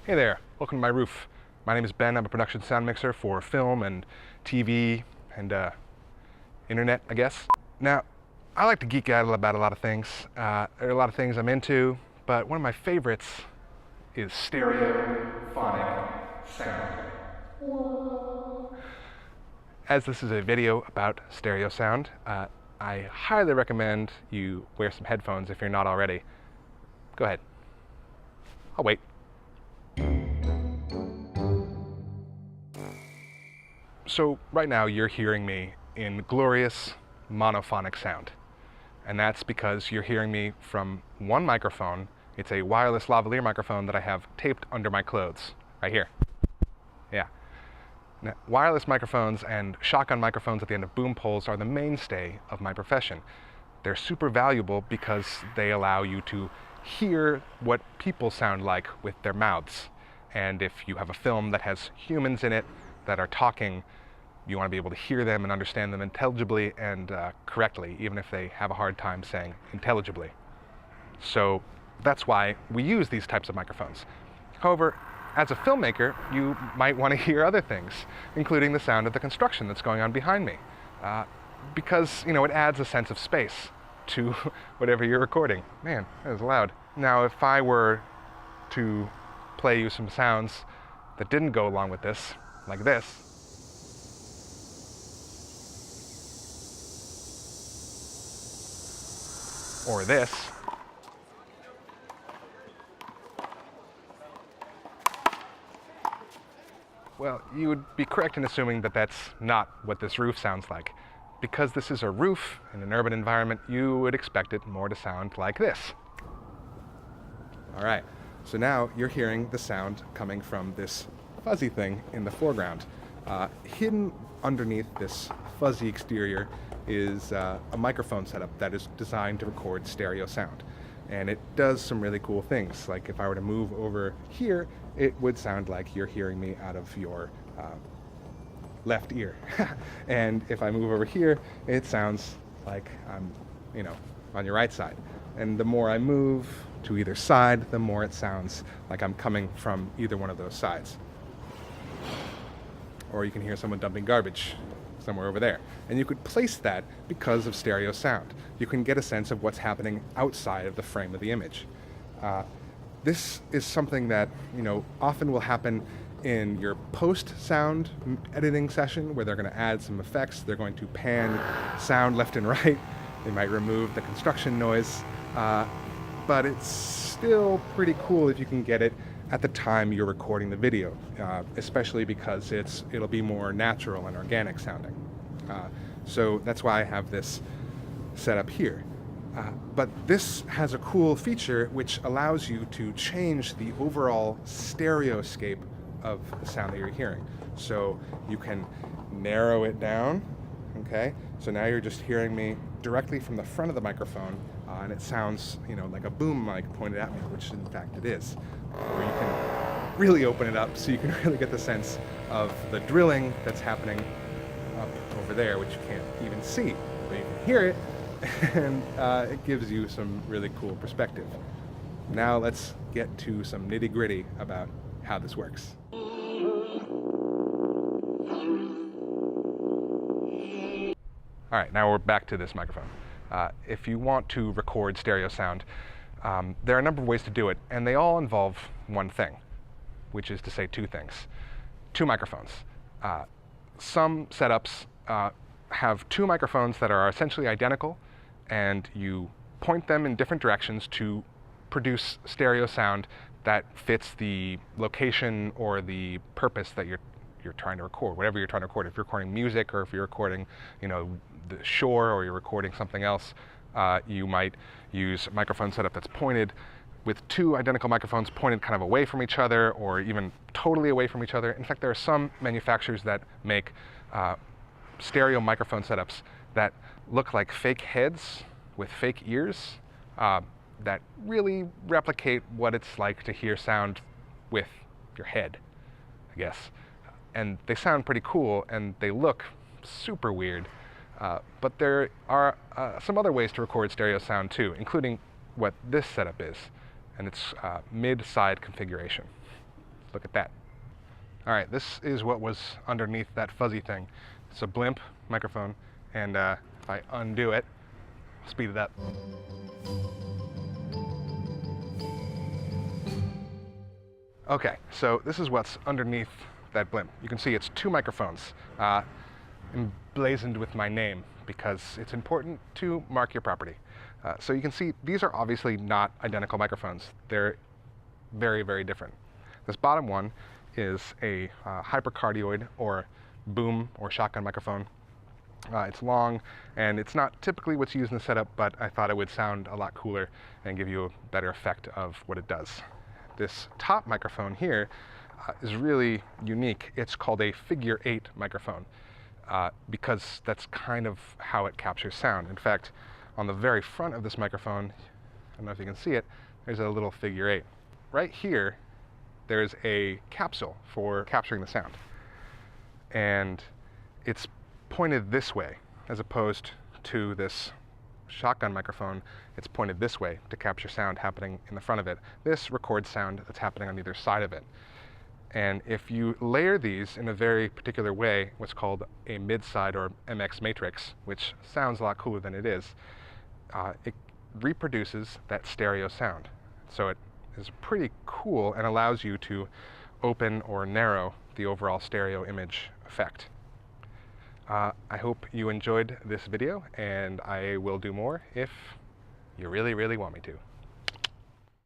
Hey there, welcome to my roof. My name is Ben. I'm a production sound mixer for film and TV and internet, I guess. Now, I like to geek out about a lot of things. There are a lot of things I'm into, but one of my favorites is stereophonic sound. As this is a video about stereo sound, I highly recommend you wear some headphones if you're not already. Go ahead. I'll wait. So right now you're hearing me in glorious monophonic sound. And that's because you're hearing me from one microphone. It's a wireless lavalier microphone that I have taped under my clothes, right here. Yeah. Now, wireless microphones and shotgun microphones at the end of boom poles are the mainstay of my profession. They're super valuable because they allow you to hear what people sound like with their mouths. And if you have a film that has humans in it that are talking, you want to be able to hear them and understand them intelligibly and correctly, even if they have a hard time saying intelligibly. So that's why we use these types of microphones. However, as a filmmaker, you might want to hear other things, including the sound of the construction that's going on behind me. Because, it adds a sense of space to whatever you're recording. Man, that was loud. Now, if I were to play you some sounds that didn't go along with this, like this, or this, well, you would be correct in assuming that that's not what this roof sounds like. Because this is a roof in an urban environment, you would expect it more to sound like this. All right, so now you're hearing the sound coming from this fuzzy thing in the foreground. Hidden underneath this fuzzy exterior is a microphone setup that is designed to record stereo sound. And it does some really cool things. Like if I were to move over here, it would sound like you're hearing me out of your left ear. And if I move over here, it sounds like I'm, on your right side. And the more I move to either side, the more it sounds like I'm coming from either one of those sides. Or you can hear someone dumping garbage somewhere over there. And you could place that because of stereo sound. You can get a sense of what's happening outside of the frame of the image. This is something that, often will happen in your post-sound editing session where they're going to add some effects. They're going to pan sound left and right. They might remove the construction noise. But it's still pretty cool if you can get it at the time you're recording the video, especially because it'll be more natural and organic sounding. So that's why I have this set up here. But this has a cool feature which allows you to change the overall stereoscape of the sound that you're hearing. So you can narrow it down, okay? So now you're just hearing me directly from the front of the microphone, and it sounds, like a boom mic pointed at me, which in fact it is. Or you can really open it up so you can really get the sense of the drilling that's happening up over there, which you can't even see, but you can hear it, and it gives you some really cool perspective. Now let's get to some nitty-gritty about how this works. All right, now we're back to this microphone. If you want to record stereo sound, there are a number of ways to do it, and they all involve one thing, which is to say two things. Two microphones. Some setups have two microphones that are essentially identical, and you point them in different directions to produce stereo sound that fits the location or the purpose that you're trying to record, whatever you're trying to record. If you're recording music, or if you're recording, the shore, or you're recording something else, you might use a microphone setup that's pointed with two identical microphones pointed kind of away from each other, or even totally away from each other. In fact, there are some manufacturers that make stereo microphone setups that look like fake heads with fake ears that really replicate what it's like to hear sound with your head, I guess. And they sound pretty cool, and they look super weird. But there are some other ways to record stereo sound too, including what this setup is, and it's mid-side configuration. Look at that. All right, this is what was underneath that fuzzy thing. It's a blimp microphone, and if I undo it, speed it up. Okay, so this is what's underneath that blimp. You can see it's two microphones emblazoned with my name because it's important to mark your property. So you can see these are obviously not identical microphones. They're very, very different. This bottom one is a hypercardioid or boom or shotgun microphone. It's long and it's not typically what's used in the setup, but I thought it would sound a lot cooler and give you a better effect of what it does. This top microphone here is really unique. It's called a figure 8 microphone because that's kind of how it captures sound. In fact, on the very front of this microphone, I don't know if you can see it, there's a little figure 8. Right here, there's a capsule for capturing the sound. And it's pointed this way, as opposed to this shotgun microphone. It's pointed this way to capture sound happening in the front of it. This records sound that's happening on either side of it. And if you layer these in a very particular way, what's called a mid-side or MX matrix, which sounds a lot cooler than it is, it reproduces that stereo sound. So it is pretty cool and allows you to open or narrow the overall stereo image effect. I hope you enjoyed this video, and I will do more if you really, really want me to.